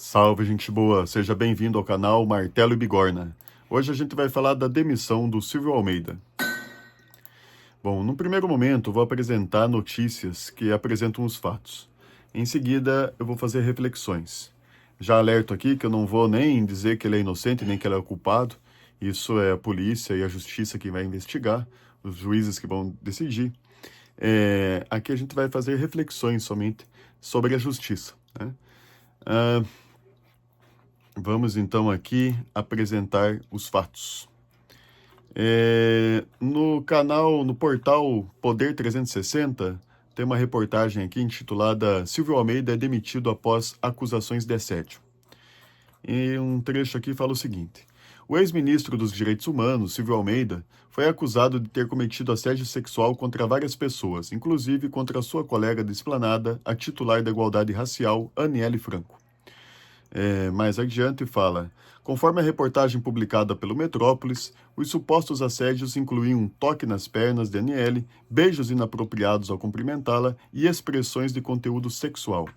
Salve, gente boa! Seja bem-vindo ao canal Martelo e Bigorna. Hoje a gente vai falar da demissão do Silvio Almeida. Bom, no primeiro momento vou apresentar notícias que apresentam os fatos. Em seguida eu vou fazer reflexões. Já alerto aqui que eu não vou nem dizer que ele é inocente nem que ele é culpado. Isso é a polícia e a justiça que vai investigar, os juízes que vão decidir. Aqui a gente vai fazer reflexões somente sobre a justiça, né? Vamos então aqui apresentar os fatos. No portal Poder 360, tem uma reportagem aqui intitulada Silvio Almeida é demitido após acusações de assédio. E um trecho aqui fala o seguinte: o ex-ministro dos Direitos Humanos, Silvio Almeida, foi acusado de ter cometido assédio sexual contra várias pessoas, inclusive contra sua colega de esplanada, a titular da Igualdade Racial, Aniele Franco. Mais adiante fala: conforme a reportagem publicada pelo Metrópolis, os supostos assédios incluíam um toque nas pernas de Aniele, beijos inapropriados ao cumprimentá-la e expressões de conteúdo sexual.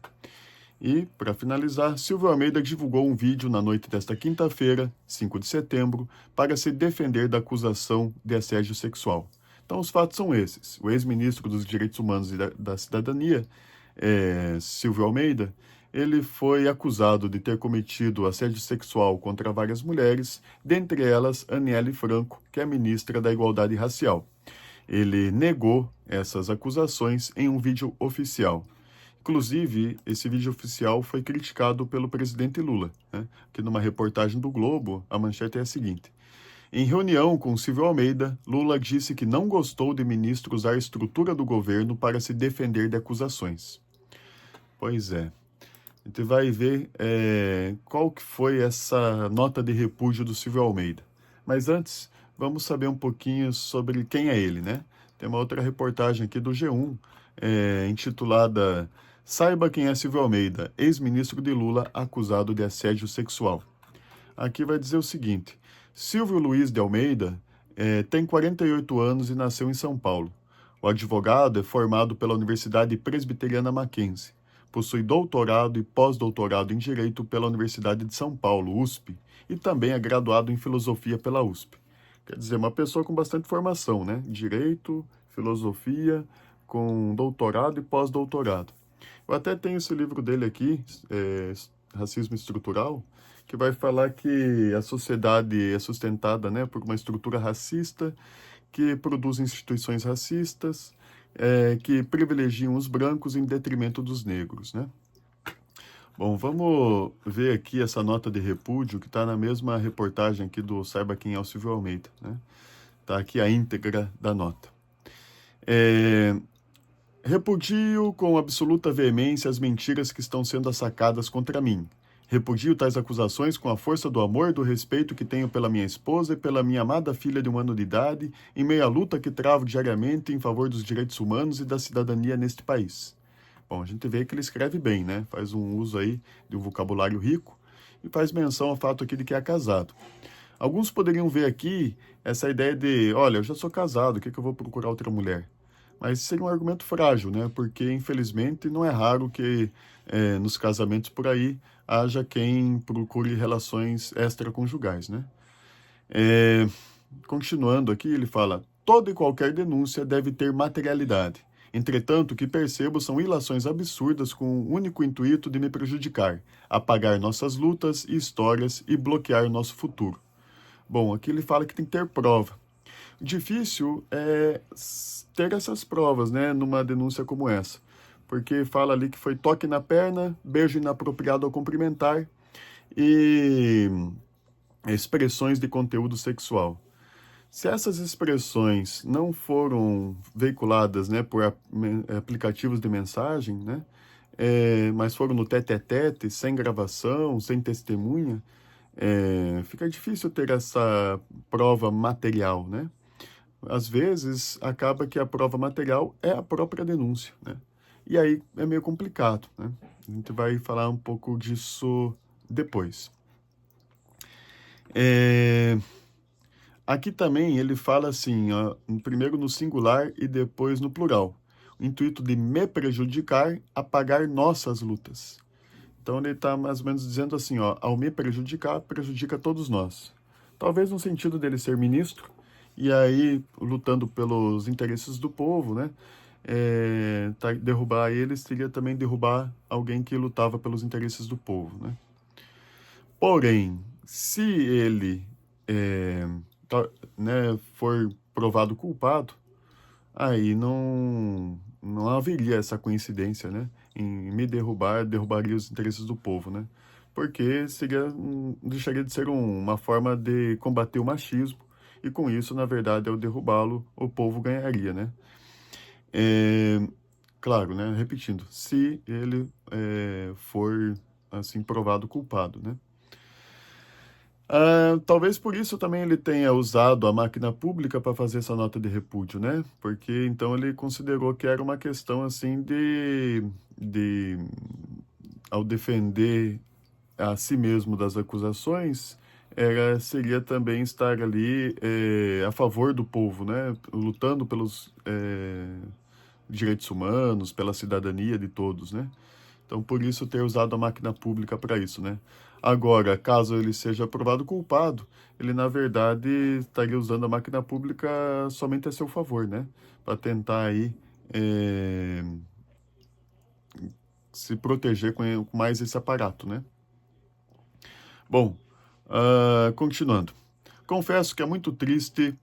E, para finalizar, Silvio Almeida divulgou um vídeo na noite desta quinta-feira, 5 de setembro, para se defender da acusação de assédio sexual. Então, os fatos são esses. O ex-ministro dos Direitos Humanos e da Cidadania, Silvio Almeida, ele foi acusado de ter cometido assédio sexual contra várias mulheres, dentre elas Aniele Franco, que é ministra da Igualdade Racial. Ele negou essas acusações em um vídeo oficial. Inclusive, esse vídeo oficial foi criticado pelo presidente Lula, né? Que numa reportagem do Globo, a manchete é a seguinte: em reunião com Silvio Almeida, Lula disse que não gostou de ministro usar a estrutura do governo para se defender de acusações. Pois é. A gente vai ver qual que foi essa nota de repúdio do Silvio Almeida. Mas antes, vamos saber um pouquinho sobre quem é ele, né? Tem uma outra reportagem aqui do G1, intitulada Saiba quem é Silvio Almeida, ex-ministro de Lula acusado de assédio sexual. Aqui vai dizer o seguinte: Silvio Luiz de Almeida tem 48 anos e nasceu em São Paulo. O advogado é formado pela Universidade Presbiteriana Mackenzie. Possui doutorado e pós-doutorado em Direito pela Universidade de São Paulo, USP, e também é graduado em Filosofia pela USP. Quer dizer, uma pessoa com bastante formação, né? Direito, Filosofia, com doutorado e pós-doutorado. Eu até tenho esse livro dele aqui, Racismo Estrutural, que vai falar que a sociedade é sustentada, né, por uma estrutura racista, que produz instituições racistas, que privilegiam os brancos em detrimento dos negros, né? Bom, vamos ver aqui essa nota de repúdio que está na mesma reportagem aqui do Saiba Quem é o Silvio Almeida, né? Está aqui a íntegra da nota. Repudio com absoluta veemência as mentiras que estão sendo assacadas contra mim. Repudio tais acusações com a força do amor e do respeito que tenho pela minha esposa e pela minha amada filha de 1 ano de idade, em meio à luta que travo diariamente em favor dos direitos humanos e da cidadania neste país. Bom, a gente vê que ele escreve bem, né? Faz um uso aí de um vocabulário rico e faz menção ao fato aqui de que é casado. Alguns poderiam ver aqui essa ideia de, olha, eu já sou casado, o que eu vou procurar outra mulher? Mas seria um argumento frágil, né? Porque, infelizmente, não é raro que nos casamentos por aí haja quem procure relações extraconjugais, né? Continuando aqui, ele fala: toda e qualquer denúncia deve ter materialidade. Entretanto, o que percebo são ilações absurdas com o único intuito de me prejudicar, apagar nossas lutas e histórias e bloquear nosso futuro. Bom, aqui ele fala que tem que ter prova. Difícil é ter essas provas, né, numa denúncia como essa, porque fala ali que foi toque na perna, beijo inapropriado ao cumprimentar e expressões de conteúdo sexual. Se essas expressões não foram veiculadas, né, por aplicativos de mensagem, né, mas foram no tete-a-tete, sem gravação, sem testemunha, fica difícil ter essa prova material, né? Às vezes, acaba que a prova material é a própria denúncia, né? E aí é meio complicado, né? A gente vai falar um pouco disso depois. Aqui também ele fala assim, ó, primeiro no singular e depois no plural. O intuito de me prejudicar, apagar nossas lutas. Então ele está mais ou menos dizendo assim, ó, ao me prejudicar, prejudica todos nós. Talvez no sentido dele ser ministro, e aí lutando pelos interesses do povo, né? Derrubar ele seria também derrubar alguém que lutava pelos interesses do povo, né? Porém, se ele for provado culpado, aí não haveria essa coincidência, né? Em me derrubar, derrubaria os interesses do povo, né? Porque deixaria de ser uma forma de combater o machismo, e com isso, na verdade, ao derrubá-lo, o povo ganharia, né? Claro, né? Repetindo, se ele for, assim, provado culpado, né? Talvez por isso também ele tenha usado a máquina pública para fazer essa nota de repúdio, né? Porque então ele considerou que era uma questão assim ao defender a si mesmo das acusações, seria também estar ali a favor do povo, né? Lutando pelos direitos humanos, pela cidadania de todos, né? Então, por isso ter usado a máquina pública para isso, né? Agora, caso ele seja provado culpado, ele, na verdade, estaria usando a máquina pública somente a seu favor, né? Para tentar aí se proteger com mais esse aparato, né? Bom, continuando. Confesso que é muito triste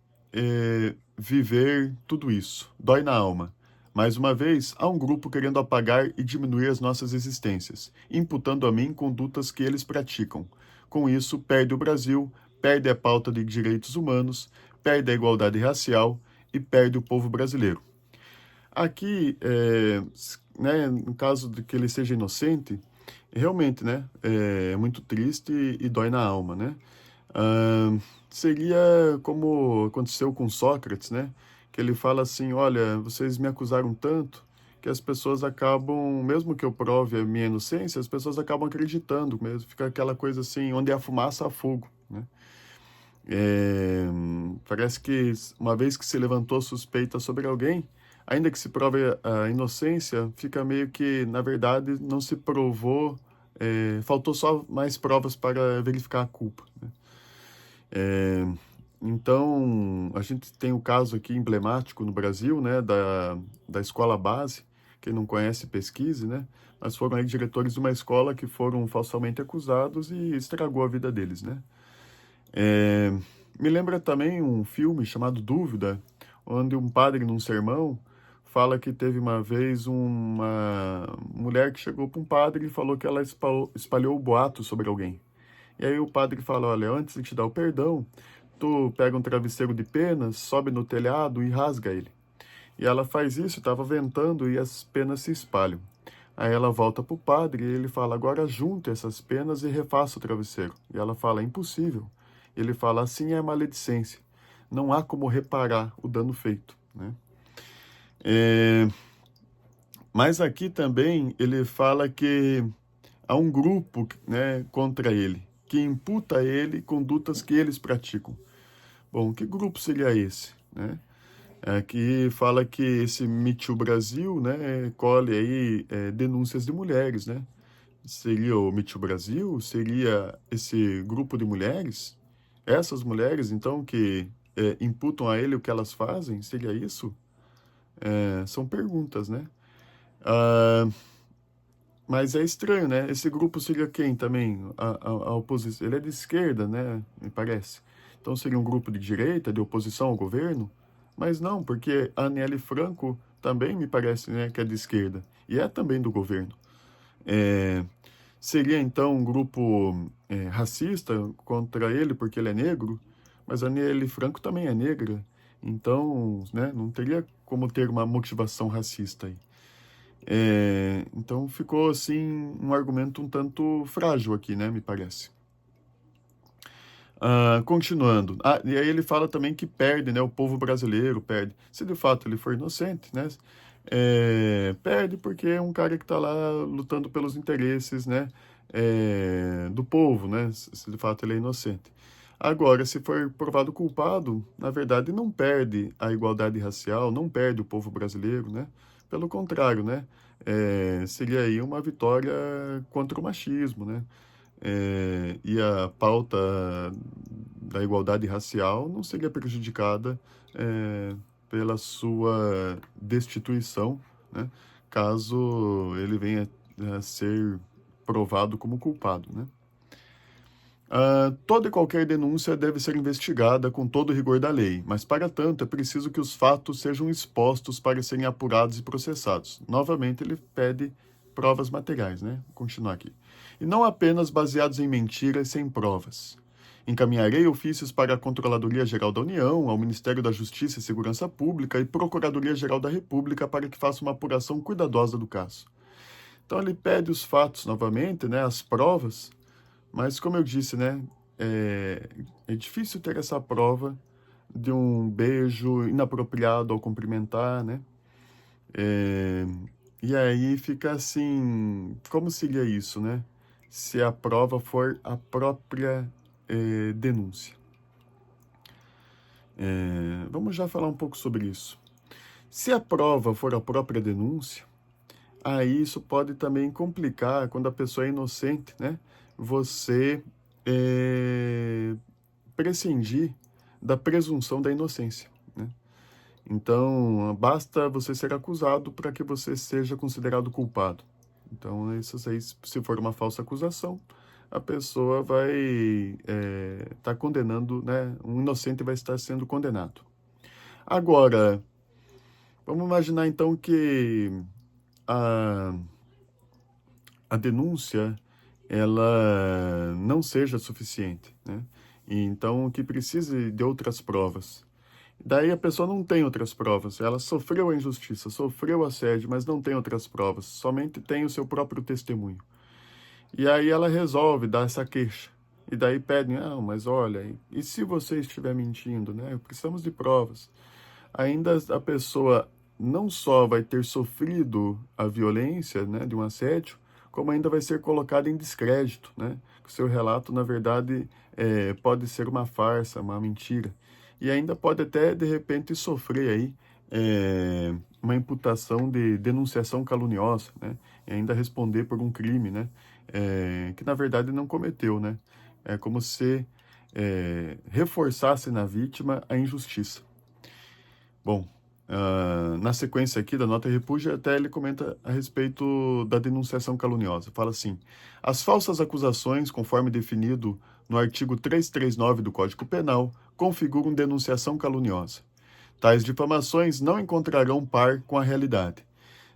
viver tudo isso. Dói na alma. Mais uma vez, há um grupo querendo apagar e diminuir as nossas existências, imputando a mim condutas que eles praticam. Com isso, perde o Brasil, perde a pauta de direitos humanos, perde a igualdade racial e perde o povo brasileiro. Aqui, né, no caso de que ele seja inocente, realmente, né, é muito triste e dói na alma, né? Seria como aconteceu com Sócrates, né? Que ele fala assim, olha, vocês me acusaram tanto que as pessoas acabam, mesmo que eu prove a minha inocência, as pessoas acabam acreditando mesmo. Fica aquela coisa assim, onde há fumaça, há fogo, né? Parece que uma vez que se levantou suspeita sobre alguém, ainda que se prove a inocência, fica meio que, na verdade, não se provou, faltou só mais provas para verificar a culpa, né? Então, a gente tem o caso aqui emblemático no Brasil, né, da escola base. Quem não conhece, pesquise, né? Mas foram aí diretores de uma escola que foram falsamente acusados e estragou a vida deles, né? Me lembra também um filme chamado Dúvida, onde um padre, num sermão, fala que teve uma vez uma mulher que chegou para um padre e falou que ela espalhou o boato sobre alguém. E aí o padre fala, olha, antes de te dar o perdão, tu pega um travesseiro de penas, sobe no telhado e rasga ele. E ela faz isso, estava ventando e as penas se espalham. Aí ela volta para o padre e ele fala, agora junte essas penas e refaça o travesseiro. E ela fala, é impossível. Ele fala, assim é a maledicência. Não há como reparar o dano feito, né? Mas aqui também ele fala que há um grupo, né, contra ele, que imputa a ele condutas que eles praticam. Bom, que grupo seria esse, né? Aqui fala que esse Me Too Brasil, né, colhe aí denúncias de mulheres, né? Seria o Me Too Brasil? Seria esse grupo de mulheres? Essas mulheres, então, que imputam a ele o que elas fazem? Seria isso? São perguntas, né? Mas é estranho, né? Esse grupo seria quem também? A oposição. Ele é de esquerda, né? Me parece. Então seria um grupo de direita, de oposição ao governo? Mas não, porque a Aniele Franco também me parece, né, que é de esquerda. E é também do governo. Seria então um grupo racista contra ele porque ele é negro? Mas a Aniele Franco também é negra. Então, né, não teria como ter uma motivação racista aí. Então ficou assim um argumento um tanto frágil aqui, né, me parece. Continuando. E aí ele fala também que perde, né, o povo brasileiro perde. Se de fato ele for inocente, né, perde porque é um cara que está lá lutando pelos interesses, né, do povo, né, se de fato ele é inocente. Agora, se for provado culpado, na verdade não perde a igualdade racial, não perde o povo brasileiro, né? Pelo contrário, né? seria aí uma vitória contra o machismo, né? E a pauta da igualdade racial não seria prejudicada pela sua destituição, né? Caso ele venha a ser provado como culpado, né? Toda e qualquer denúncia deve ser investigada com todo o rigor da lei, mas para tanto é preciso que os fatos sejam expostos para serem apurados e processados. Novamente, ele pede provas materiais, né? Vou continuar aqui. E não apenas baseados em mentiras sem provas. Encaminharei ofícios para a Controladoria Geral da União, ao Ministério da Justiça e Segurança Pública e Procuradoria Geral da República para que faça uma apuração cuidadosa do caso. Então ele pede os fatos novamente, né, as provas, mas como eu disse, né, é difícil ter essa prova de um beijo inapropriado ao cumprimentar, né? E aí fica assim, como seria isso, né? Se a prova for a própria denúncia. Vamos já falar um pouco sobre isso. Se a prova for a própria denúncia, aí isso pode também complicar quando a pessoa é inocente, né? Você prescindir da presunção da inocência, né? Então, basta você ser acusado para que você seja considerado culpado. Então, isso aí, se for uma falsa acusação, a pessoa vai estar condenando, né? Um inocente vai estar sendo condenado. Agora, vamos imaginar então que a denúncia ela não seja suficiente, né? E então que precise de outras provas. Daí a pessoa não tem outras provas, ela sofreu a injustiça, sofreu assédio, mas não tem outras provas, somente tem o seu próprio testemunho. E aí ela resolve dar essa queixa. E daí pedem, mas olha, e se você estiver mentindo, né? Precisamos de provas. Ainda a pessoa não só vai ter sofrido a violência, né, de um assédio, como ainda vai ser colocada em descrédito, né? O seu relato, na verdade, pode ser uma farsa, uma mentira. E ainda pode até, de repente, sofrer aí uma imputação de denunciação caluniosa, né? E ainda responder por um crime, né? Que, na verdade, não cometeu, né? É como se reforçasse na vítima a injustiça. Bom, na sequência aqui da nota repúdio, até ele comenta a respeito da denunciação caluniosa. Fala assim: as falsas acusações, conforme definido no artigo 339 do Código Penal, configuram denunciação caluniosa. Tais difamações não encontrarão par com a realidade.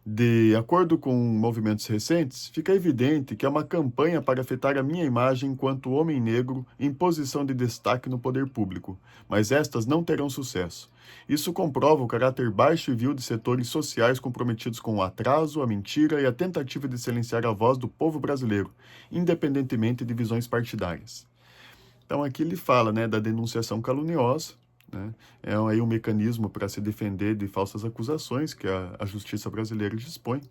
De acordo com movimentos recentes, fica evidente que é uma campanha para afetar a minha imagem enquanto homem negro em posição de destaque no poder público, mas estas não terão sucesso. Isso comprova o caráter baixo e vil de setores sociais comprometidos com o atraso, a mentira e a tentativa de silenciar a voz do povo brasileiro, independentemente de visões partidárias. Então aqui ele fala, né, da denunciação caluniosa, né? É aí um mecanismo para se defender de falsas acusações que a justiça brasileira dispõe.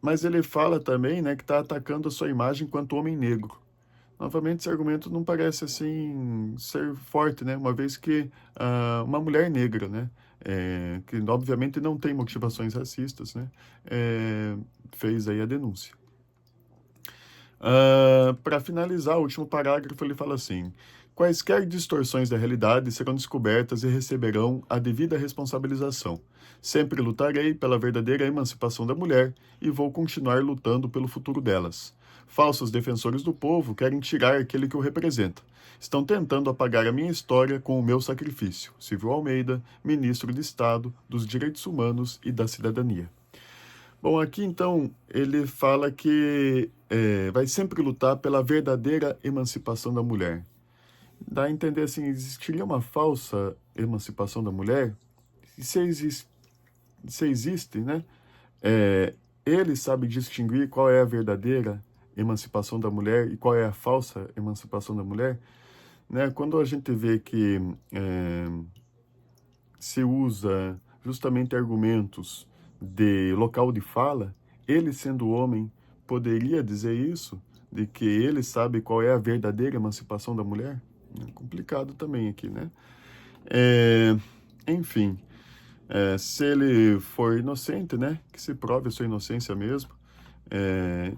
Mas ele fala também, né, que está atacando a sua imagem enquanto homem negro. Novamente, esse argumento não parece assim ser forte, né? Uma vez que uma mulher negra, né, que obviamente não tem motivações racistas, né, fez aí a denúncia. Para finalizar, o último parágrafo ele fala assim: quaisquer distorções da realidade serão descobertas e receberão a devida responsabilização. Sempre lutarei pela verdadeira emancipação da mulher e vou continuar lutando pelo futuro delas. Falsos defensores do povo querem tirar aquele que o representa. Estão tentando apagar a minha história com o meu sacrifício. Silvio Almeida, Ministro de Estado dos Direitos Humanos e da Cidadania. Bom, aqui então ele fala que vai sempre lutar pela verdadeira emancipação da mulher. Dá a entender assim, existiria uma falsa emancipação da mulher? E se existe, né? Ele sabe distinguir qual é a verdadeira emancipação da mulher e qual é a falsa emancipação da mulher? Né? Quando a gente vê que se usa justamente argumentos de local de fala, ele sendo homem poderia dizer isso, de que ele sabe qual é a verdadeira emancipação da mulher? É complicado também aqui, né? Enfim, Se ele for inocente, né, que se prove a sua inocência mesmo,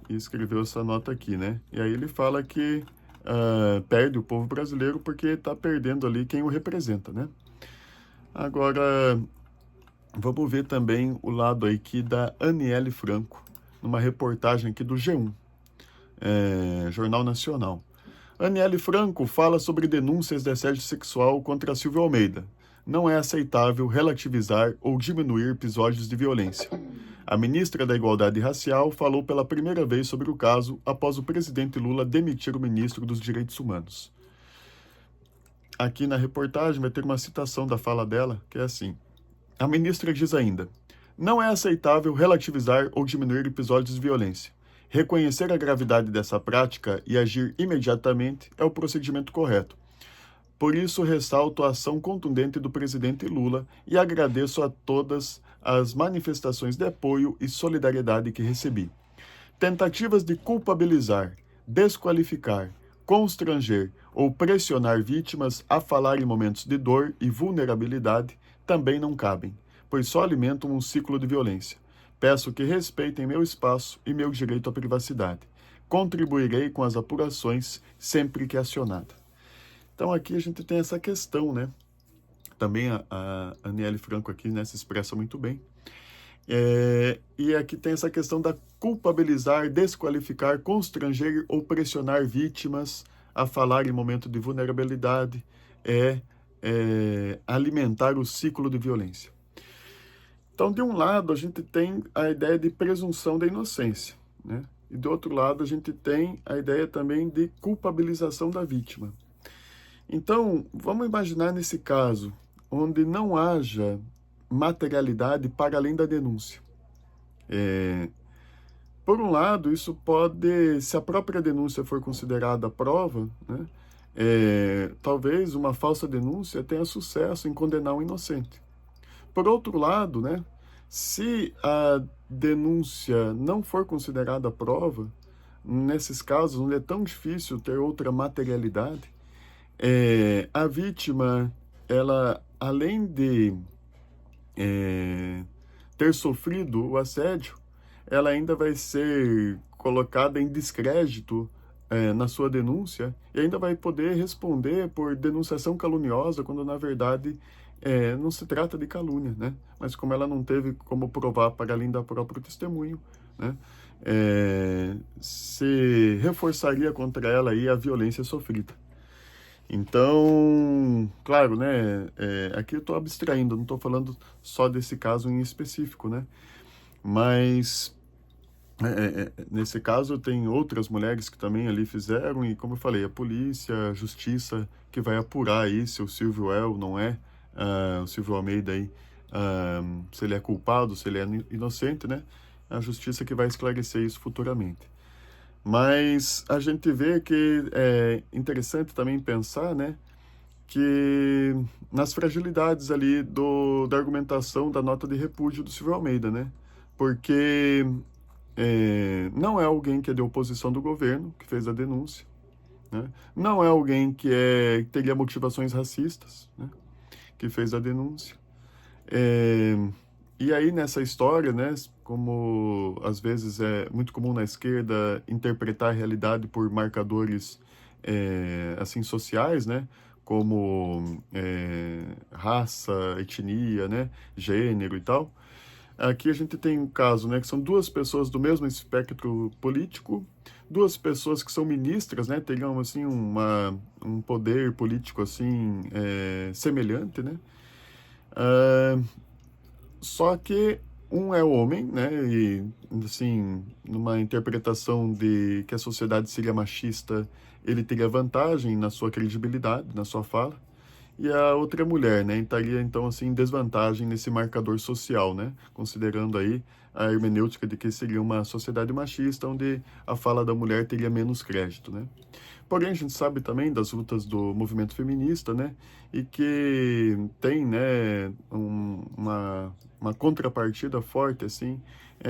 e escreveu essa nota aqui, né? E aí ele fala que perde o povo brasileiro porque está perdendo ali quem o representa, né? Agora, vamos ver também o lado aqui da Aniele Franco, numa reportagem aqui do G1, Jornal Nacional. Aniele Franco fala sobre denúncias de assédio sexual contra Silvio Almeida. Não é aceitável relativizar ou diminuir episódios de violência. A ministra da Igualdade Racial falou pela primeira vez sobre o caso após o presidente Lula demitir o ministro dos Direitos Humanos. Aqui na reportagem vai ter uma citação da fala dela, que é assim. A ministra diz ainda: não é aceitável relativizar ou diminuir episódios de violência. Reconhecer a gravidade dessa prática e agir imediatamente é o procedimento correto. Por isso, ressalto a ação contundente do presidente Lula e agradeço a todas as manifestações de apoio e solidariedade que recebi. Tentativas de culpabilizar, desqualificar, constranger ou pressionar vítimas a falar em momentos de dor e vulnerabilidade também não cabem, pois só alimentam um ciclo de violência. Peço que respeitem meu espaço e meu direito à privacidade. Contribuirei com as apurações sempre que acionada. Então aqui a gente tem essa questão, né? Também a Aniele Franco aqui, né, se expressa muito bem. E aqui tem essa questão da culpabilizar, desqualificar, constranger ou pressionar vítimas a falar em momento de vulnerabilidade, alimentar o ciclo de violência. Então, de um lado, a gente tem a ideia de presunção da inocência, né? E do outro lado, a gente tem a ideia também de culpabilização da vítima. Então, vamos imaginar nesse caso, onde não haja materialidade para além da denúncia. Por um lado, isso pode, se a própria denúncia for considerada prova, né, talvez uma falsa denúncia tenha sucesso em condenar um inocente. Por outro lado, né, se a denúncia não for considerada prova, nesses casos onde é tão difícil ter outra materialidade, a vítima, ela, além de ter sofrido o assédio, ela ainda vai ser colocada em descrédito na sua denúncia e ainda vai poder responder por denunciação caluniosa, quando na verdade não se trata de calúnia, né? Mas como ela não teve como provar para além do próprio testemunho, né? Se reforçaria contra ela aí a violência sofrida. Então, claro, né? Aqui eu estou abstraindo, não estou falando só desse caso em específico, né? Mas nesse caso tem outras mulheres que também ali fizeram e, como eu falei, a polícia, a justiça que vai apurar aí se o Silvio é ou não é, o Silvio Almeida aí, se ele é culpado, se ele é inocente, né? A justiça que vai esclarecer isso futuramente. Mas a gente vê que é interessante também pensar, né, que nas fragilidades ali da argumentação da nota de repúdio do Silvio Almeida, né? Porque não é alguém que é de oposição do governo que fez a denúncia, né? Não é alguém que teria motivações racistas, né, que fez a denúncia. E aí nessa história, né, como às vezes é muito comum na esquerda interpretar a realidade por marcadores assim sociais, né, como raça, etnia, né, gênero e tal. Aqui a gente tem um caso, né, que são duas pessoas do mesmo espectro político, duas pessoas que são ministras, né, teriam assim um poder político assim semelhante, né. Só que um é homem, né, e assim, numa interpretação de que a sociedade seria machista, ele teria vantagem na sua credibilidade, na sua fala, e a outra é mulher, né, estaria então assim em desvantagem nesse marcador social, né, considerando aí a hermenêutica de que seria uma sociedade machista, onde a fala da mulher teria menos crédito, né. Porém, a gente sabe também das lutas do movimento feminista, né, e que tem, né, uma contrapartida forte, assim,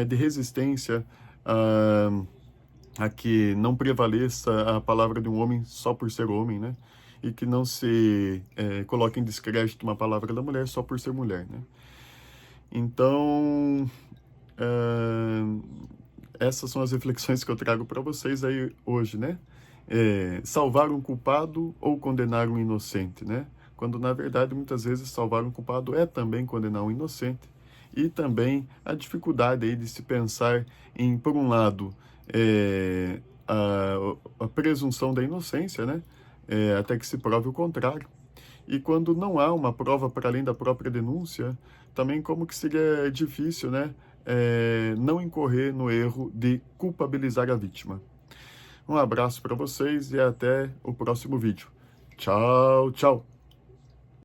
de resistência a que não prevaleça a palavra de um homem só por ser homem, né, e que não se coloque em descrédito uma palavra da mulher só por ser mulher, né. Então, essas são as reflexões que eu trago para vocês aí hoje, né? Salvar um culpado ou condenar um inocente, né? Quando, na verdade, muitas vezes salvar um culpado é também condenar um inocente. E também a dificuldade aí de se pensar em, por um lado, a presunção da inocência, né? Até que se prove o contrário. E quando não há uma prova para além da própria denúncia, também como que seria difícil, né? Não incorrer no erro de culpabilizar a vítima. Um abraço para vocês e até o próximo vídeo. Tchau, tchau!